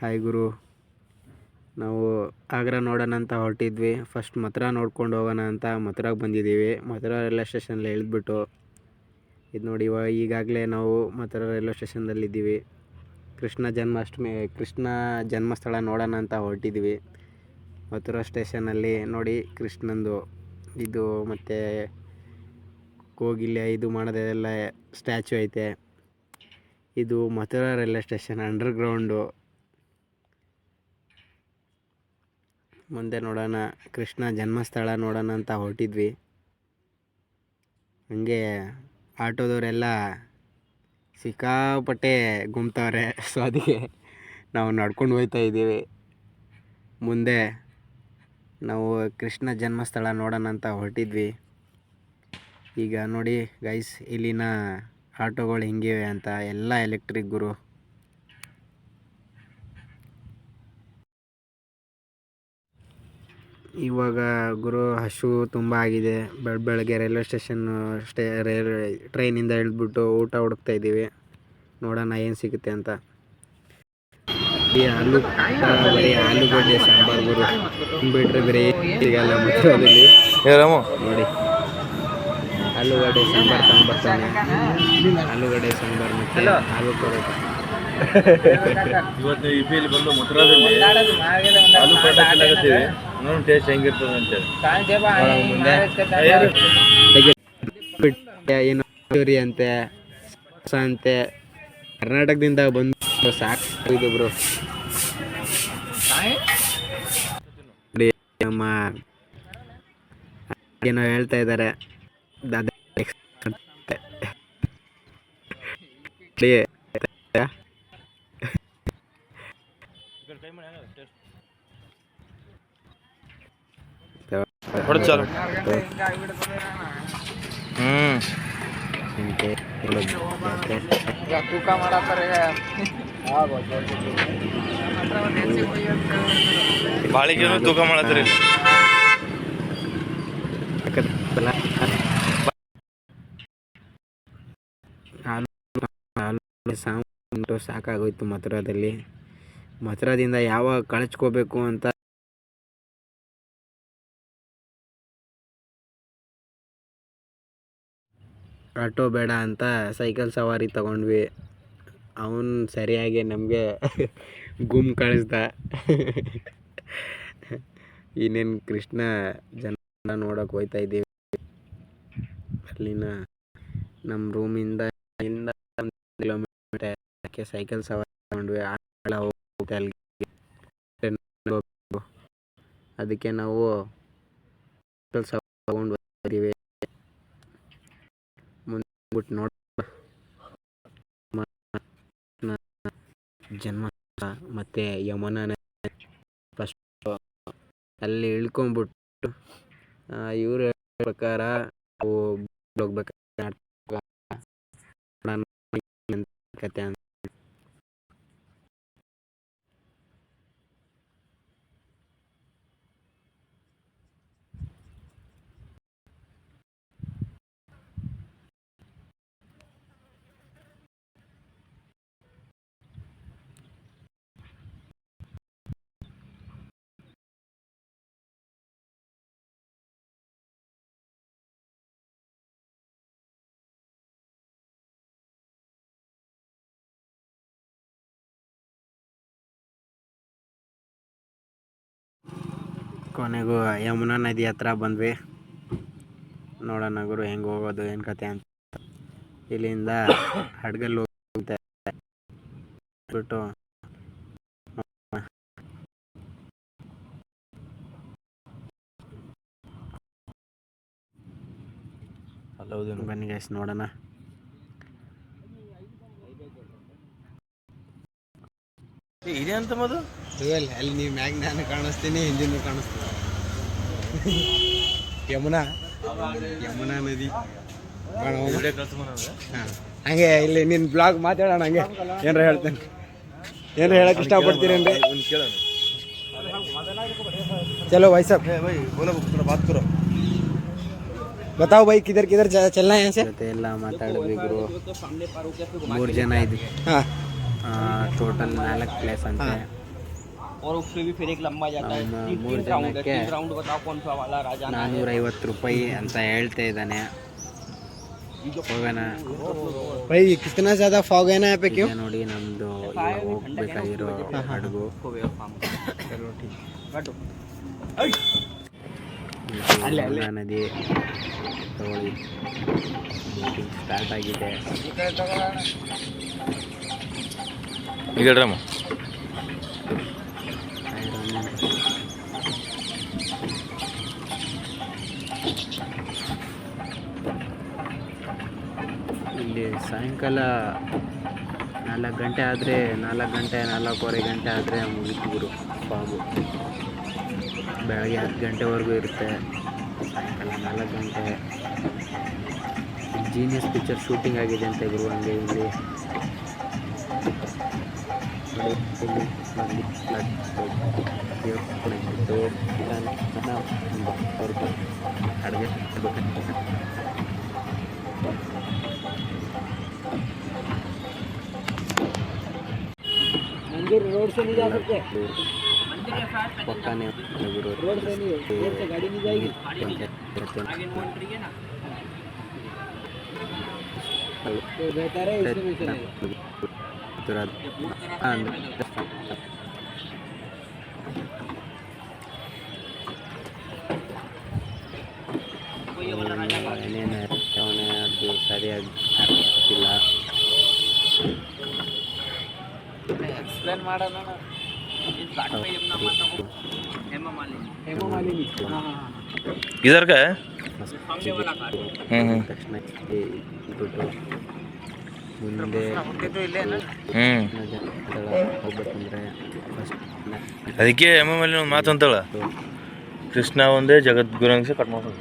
Hi ಗುರು, ನಾವು ಆಗ್ರಾ ನೋಡೋಣ ಅಂತ ಹೊರಟಿದ್ವಿ. ಫಸ್ಟ್ ಮಥುರಾ ನೋಡ್ಕೊಂಡು ಹೋಗೋಣ ಅಂತ ಮಥುರಾಗೆ ಬಂದಿದ್ದೀವಿ. ಮಥುರಾ ರೈಲ್ವೆ ಸ್ಟೇಷನಲ್ಲಿ ಇಳಿದ್ಬಿಟ್ಟು ಇದು ನೋಡಿ, ಈಗಾಗಲೇ ನಾವು ಮಥುರಾ ರೈಲ್ವೆ ಸ್ಟೇಷನಲ್ಲಿದ್ದೀವಿ. ಕೃಷ್ಣ ಜನ್ಮಸ್ಥಳ ನೋಡೋಣ ಅಂತ ಹೊರಟಿದ್ವಿ. ಮಥುರಾ ಸ್ಟೇಷನಲ್ಲಿ ನೋಡಿ ಕೃಷ್ಣಂದು ಇದು ಮತ್ತು ಕೋಗಿಲೆ ಇದು ಮಾಡೋದೆಲ್ಲ ಸ್ಟ್ಯಾಚು ಐತೆ. ಇದು ಮಥುರಾ ರೈಲ್ವೆ ಸ್ಟೇಷನ್ ಅಂಡರ್ಗ್ರೌಂಡು. ಮುಂದೆ ನೋಡೋಣ, ಕೃಷ್ಣ ಜನ್ಮಸ್ಥಳ ನೋಡೋಣ ಅಂತ ಹೊರಟಿದ್ವಿ. ಹಂಗೆ ಆಟೋದವರೆಲ್ಲ ಸಿಕ್ಕಾಪಟ್ಟೆ ಗುಮ್ತವ್ರೆ. ಸೊ ಅದಕ್ಕೆ ನಾವು ನಡ್ಕೊಂಡು ಹೋಗ್ತಾ ಇದ್ದೀವಿ. ಮುಂದೆ ನಾವು ಕೃಷ್ಣ ಜನ್ಮಸ್ಥಳ ನೋಡೋಣ ಅಂತ ಹೊರಟಿದ್ವಿ. ಈಗ ನೋಡಿ ಗೈಸ್, ಇಲ್ಲಿನ ಆಟೋಗಳು ಹಿಂಗಿವೆ ಅಂತ, ಎಲ್ಲ ಎಲೆಕ್ಟ್ರಿಕ್ ಗುರು. ಇವಾಗ ಗುರು ಹಸು ತುಂಬ ಆಗಿದೆ. ಬೆಳಗ್ಗೆ ರೈಲ್ವೆ ಸ್ಟೇಷನ್ ಟ್ರೈನಿಂದ ಇಳಿದ್ಬಿಟ್ಟು ಊಟ ಹುಡುಕ್ತಾ ಇದ್ದೀವಿ. ನೋಡೋಣ ಏನು ಸಿಗುತ್ತೆ ಅಂತ. ಬರೀ ಆಲೂಗಡ್ಡೆ ಸಾಂಬಾರು ಗುರು, ಬಿಟ್ಟರೆ ಬೇರೆ ಸಿಗಲ್ಲ ಮಥುರಾದಲ್ಲಿ. ನೋಡಿ, ಆಲೂಗಡ್ಡೆ ಸಾಂಬಾರು ತಗೊಂಡ್ಬರ್ತಾನೆ. ಆಲೂಗಡ್ಡೆ ಸಾಂಬಾರು ಮತ್ತು ಆಲೂ ಪರೋಟ. ಇವತ್ತು ಇಪಿಯಲ್ಲಿ ಬಂದು ಮಥುರಾದಲ್ಲಿ ಆಲೂ ಪರೋಟ ತಿನ್ನಕತ್ತೀವಿ. ನೋಡಿ ಟೇಸ್ಟ್ ಹೆಂಗಿರ್ತದೆ ಅಂತೇಳಿ. ಏನು ಅಂತೆ ಅಂತೆ ಕರ್ನಾಟಕದಿಂದ ಬಂದು ಸಾಕು ಬ್ರೋ. ನಮ್ಮ ಏನೋ ಹೇಳ್ತಾ ಇದ್ದಾರೆ. ತೂಕ ಮಾಡತ್ತಾರೆ. ಬಾಳಿಗೆನು ತೂಕ ಮಾಡತ್ತೀರಿ. ಸಾಕಾಗೋಯ್ತು ಮಥುರಾದಲ್ಲಿ. ಮಥುರಾದಿಂದ ಯಾವಾಗ ಕಳಿಸ್ಕೋಬೇಕು ಅಂತ ಆಟೋ ಬೇಡ ಅಂತ ಸೈಕಲ್ ಸವಾರಿ ತಗೊಂಡ್ವಿ. ಅವನು ಸರಿಯಾಗಿ ನಮಗೆ ಕಳಿಸ್ದ. ಇನ್ನೇನು ಕೃಷ್ಣ ಜನ ನೋಡೋಕೆ ಹೋಗ್ತಾ ಇದ್ದೀವಿ. ಅಲ್ಲಿನ ನಮ್ಮ ರೂಮಿಂದ ಕಿಲೋಮೀಟರ್ ಸೈಕಲ್ ಸವಾರಿ ತಗೊಂಡ್ವಿ. ಅದಕ್ಕೆ ನಾವು ಸೈಕಲ್ ಸವಾರಿ ತಗೊಂಡು ಬರ್ತೀವಿ. ಮುಂದೆ ನೋಡಿ ಜನ್ಮ ಮತ್ತು ಯಮುನಾ ಫಸ್ಟ್ ಅಲ್ಲಿ ಇಳ್ಕೊಂಬಿಟ್ಟು ಇವ್ರ ಪ್ರಕಾರ ಹೋಗ್ಬೇಕಾಗತ್ತೆ ಅಂತ. ಕೊನೆಗೂ ಯಮುನಾ ನದಿ ಹತ್ರ ಬಂದ್ವಿ. ನೋಡೋಣ ಗುರು ಹೆಂಗೆ ಹೋಗೋದು ಏನು ಕತೆ ಅಂತ. ಇಲ್ಲಿಂದ ಹಡ್ಗಲ್ಲಿ ಹೋಗುತ್ತೆ ಬಿಟ್ಟು ಬನ್ನಿ ಗೈಸ್ ನೋಡೋಣ. ಇದೆ ಅಂತ ಮದು ಅಲ್ಲಿ ನೀವು ಮ್ಯಾಗ್ ನಾನು ಕಾಣಿಸ್ತೀನಿ, ಹಿಂದಿನ ಕಾಣಿಸ್ತೀನಿ. ಯಮುನಾ ನದಿ. ಹಂಗೆ ಇಲ್ಲಿ ನಿನ್ನ ಬ್ಲಾಗ್ ಮಾತಾಡೋಣ. ಹಂಗೆ ಏನಾರ ಹೇಳ್ತೇನೆ, ಏನಾರ ಹೇಳಕ್ಕೆ ಇಷ್ಟಪಡ್ತೀರೇನ್ರಿ? चलो भाई साहब, भाई बोलो, थोड़ा बात करो. बताओ भाई, किधर किधर चलना है? यहाँ से ಎಲ್ಲ ಮಾತಾಡಿದ್ವಿ ಗುರು. 3 ಜನ ಇದ್ವಿ. ಹಾಂ, ಟೋಟಲ್ 4 ಪ್ಲೇಸ್ ಅಂತೆ. और उससे भी फिर एक लंबा जाता है। हम तीन 3 राउंड है। ಜನಕ್ಕೆ 3 राउंड बताओ कौन सा वाला राजा ना है। 450 ರೂಪಾಯಿ ಅಂತ ಹೇಳ್ತಾ ಇದ್ದಾನೆ. ಹೋಗೋಣ. भाई कितना ज़्यादा फॉग है ना यहाँ पे, क्यों? ಈಗ ನೋಡಿ ನಮ್ಮದು ಈಗ ಹೋಗ್ಬೇಕಾಗಿರೋ ಹಡಗು. चलो ठीक काटो। ಇದು ಗಂಗಾ ನದಿ ತಗೊಳ್ಳಿ. ಬೋಟಿಂಗ್ ಸ್ಟಾರ್ಟ್ ಆಗಿದೆ. ಈಗ ಡ್ರಮ್ ಇಲ್ಲಿ ಸಾಯಂಕಾಲ 4 ಗಂಟೆ ಆದರೆ 4:30 ಗಂಟೆ ಆದರೆ ಮುಗೀತು ಗುರು ಫಾಗು. ಬೆಳಗ್ಗೆ 10 ಗಂಟೆವರೆಗೂ ಇರುತ್ತೆ. ಸಾಯಂಕಾಲ 4 ಗಂಟೆ. ಜೀನಿಯಸ್ ಪಿಕ್ಚರ್ ಶೂಟಿಂಗ್ ಆಗಿದೆ ಅಂತ ಗುರು. ಹಂಗೆ ಇಲ್ಲಿ ಅಡುಗೆ मंदिर रोड से नहीं जा सकते। ಪಕ್ಕನೇ ಗುರು. रोड से नहीं रोड से गाड़ी नहीं जाएगी। तो बेहतर है इससे भी चलेगा। ಏನೇನು ಅದು ಸರಿಯಾಗಿ ಆಗ್ತಿಲ್ಲ. एक्सप्लेन ಮಾಡೋಣ ಹೇಮಮಾಲಿನಿ इधर का है ತಕ್ಷಣ ಬಿಟ್ಟು ಮುಂದೆ ಹೋಗ್ಬೇಕಂದ್ರೆ ಫಸ್ಟ್ ಅದಕ್ಕೆ ಎಮ್ಮಲ್ಲಿ ಒಂದು ಮಾತು ಅಂತಳ ಕೃಷ್ಣ ಒಂದೇ ಜಗದ್ಗುರು ಅಂಗಸ ಕಟ್ ಮಾಡೋದು.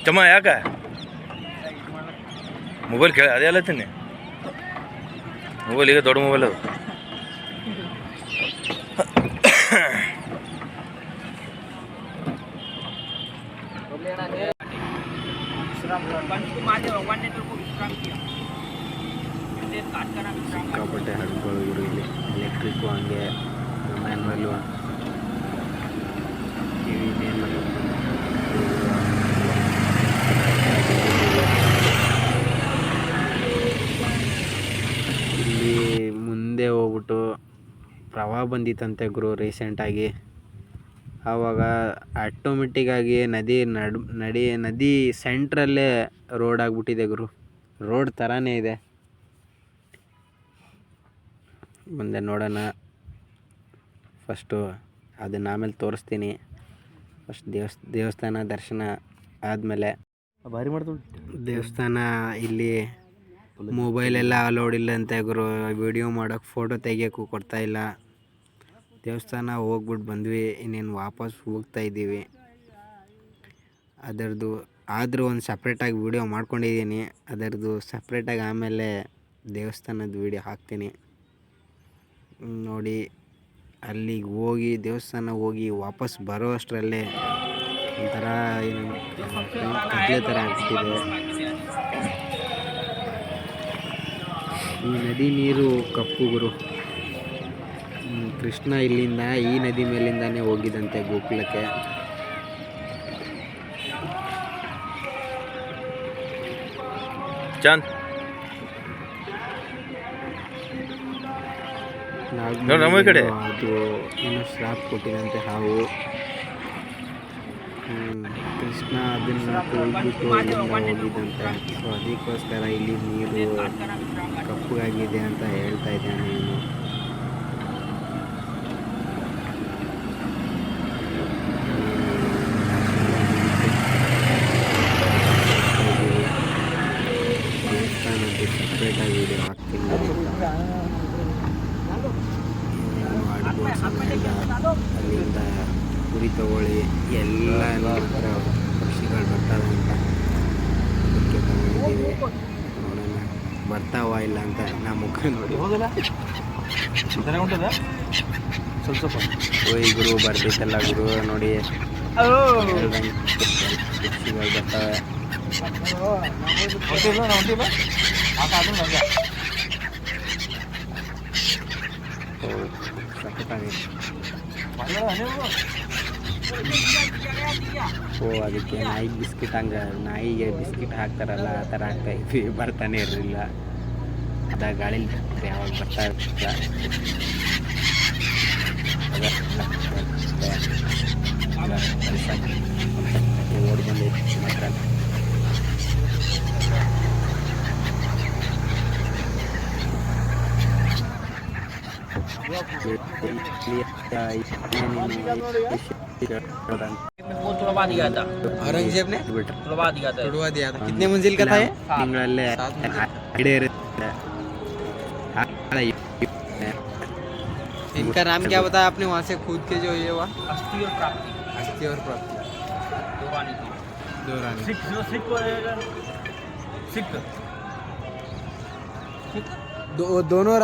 ಚಮ್ಮ ಯಾಕ ಮೊಬೈಲ್ ಕೇಳ ಅದೇ ಅಲ್ಲತ್ತೀನಿ. ಮೊಬೈಲ್ ಈಗ ದೊಡ್ಡ ಮೊಬೈಲ್ ಅದು. ಸಿಕ್ಕಾಪಟ್ಟೆ ಹಡ್ಗಳು ಇವರು ಇಲ್ಲಿ. ಎಲೆಕ್ಟ್ರಿಕ್ಕು ಹಂಗೆ ಮ್ಯಾನ್ವಲ್ಲು ಇಲ್ಲಿ ಮುಂದೆ ಹೋಗ್ಬಿಟ್ಟು ಪ್ರವಾಹ ಬಂದಿತ್ತಂತೆ ಗುರು ರೀಸೆಂಟಾಗಿ. ಆವಾಗ ಆಟೋಮೆಟಿಕ್ಕಾಗಿ ನದಿ ಸೆಂಟ್ರಲ್ಲೇ ರೋಡ್ ಆಗಿಬಿಟ್ಟಿದೆ ಗುರು. ರೋಡ್ ಥರನೇ ಇದೆ. ಮುಂದೆ ನೋಡೋಣ. ಫಸ್ಟು ಅದನ್ನು ಆಮೇಲೆ ತೋರಿಸ್ತೀನಿ. ಫಸ್ಟ್ ದೇವಸ್ಥಾನ ದರ್ಶನ ಆದಮೇಲೆ ಭಾರಿ ಮಾಡ್ತು ದೇವಸ್ಥಾನ. ಇಲ್ಲಿ ಮೊಬೈಲೆಲ್ಲ ಅಲೋಡ್ ಇಲ್ಲ ಅಂತ ಗುರು. ವಿಡಿಯೋ ಮಾಡೋಕ್ಕೆ ಫೋಟೋ ತೆಗಿಯೋಕ್ಕೂ ಕೊಡ್ತಾಯಿಲ್ಲ. ದೇವಸ್ಥಾನ ಹೋಗ್ಬಿಟ್ಟು ಬಂದ್ವಿ. ಇನ್ನೇನು ವಾಪಸ್ ಹೋಗ್ತಾಯಿದ್ದೀವಿ. ಅದರದ್ದು ಆದರೂ ಒಂದು ಸಪ್ರೇಟಾಗಿ ವೀಡಿಯೋ ಮಾಡ್ಕೊಂಡಿದ್ದೀನಿ. ಅದರದ್ದು ಸಪ್ರೇಟಾಗಿ ಆಮೇಲೆ ದೇವಸ್ಥಾನದ ವೀಡಿಯೋ ಹಾಕ್ತೀನಿ ನೋಡಿ. ಅಲ್ಲಿಗೆ ಹೋಗಿ ದೇವಸ್ಥಾನ ಹೋಗಿ ವಾಪಸ್ ಬರೋ ಅಷ್ಟರಲ್ಲೇ ಒಂಥರ ಏನು ಕತ್ಲೆ ಥರ ಆಗ್ತಿದೆ. ಈ ನದಿ ನೀರು ಕಪ್ಪು ಗುರು. ಕೃಷ್ಣ ಇಲ್ಲಿಂದ ಈ ನದಿ ಮೇಲಿಂದಾನೇ ಹೋಗಿದ್ದಂತೆ ಗೋಕುಲಕ್ಕೆ. ಚಂದ್ ನಮ್ಮ ಈ ಕಡೆ ಅದು ಏನೋ ಶ್ರಾಪ್ ಕೊಟ್ಟಿದಂತೆ ಹಾವು. ಕೃಷ್ಣ ಅದನ್ನು ಕೊಯ್ಬಿಟ್ಟು ಇಲ್ಲಿಂದ ಹೋಗಿದ್ದಂತೆ. ಸೊ ಅದಕ್ಕೋಸ್ಕರ ಇಲ್ಲಿ ನೀರು ಕಪ್ಪಗಾಗಿದೆ ಅಂತ ಹೇಳ್ತಾ ಇದ್ದಾನೆ ಇವನು. ದೇವಸ್ಥಾನದ್ದು ಸಪ್ರೇಟಾಗಿ ವೀಡಿಯೋ ಹಾಕ್ತೀನಿ. ಅಲ್ಲಿಂದ ಕುರಿ ತಗೊಳ್ಳಿ ಎಲ್ಲ ನಮ್ಮ ಹತ್ರ ಪಕ್ಷಿಗಳು ಬರ್ತವೆ ಅಂತ ಅದಕ್ಕೆ ತಗೊಂಡಿದ್ದೀವಿ. ಬರ್ತಾವ ಇಲ್ಲ ಅಂತ ನಾ ಮುಖ ನೋಡಿ ಹೋಗಲ್ಲ ಚೆನ್ನಾಗಿ ಉಂಟದ ಸ್ವಲ್ಪ ಓಯ್ ಗುರು ಬರ್ತೈತಲ್ಲ ಗುರು ನೋಡಿ ಹೇಳ್ದಂಗೆ ಪಕ್ಷಿಗಳು ಬರ್ತಾವೆ ಹೊಂಟಿಲ್ಲ ನಾ ಹೊಂಟಿಲ್ಲ ಅದು ನಂಗೆ ಓ ಸಖತ್ತಾಗೈತೆ ಓ ಅದಕ್ಕೆ ನಾಯಿಗೆ ಬಿಸ್ಕಿಟ್ ಹಂಗೆ ನಾಯಿಗೆ ಬಿಸ್ಕಿಟ್ ಹಾಕ್ತಾರಲ್ಲ ಆ ಥರ ಹಾಕ್ತಾ ಇದ್ವಿ ಬರ್ತಾನೆ ಇರಲಿಲ್ಲ ಅದ ಗಾಳಿ ಯಾವಾಗ ಬರ್ತಾ ಇರ್ತಿಲ್ಲ ಓಡಿ ಬಂದೈತಿ ಮಾತ್ರ तुड़वा दिया था औरंगजेब ने तुड़वा दिया था तोड़वा दिया था कितने मंजिल का था ये ತಿಂಗಳಲ್ಲೇ ಐಡಿಯಾ ಇರುತ್ತೆ इनका नाम क्या बताया आपने वहाँ से कूद के जो ये हुआ अस्थि और प्राप्ति अस्थि और प्राप्ति दौरानी थी दौरानी सिख जो सिख सिख दोनों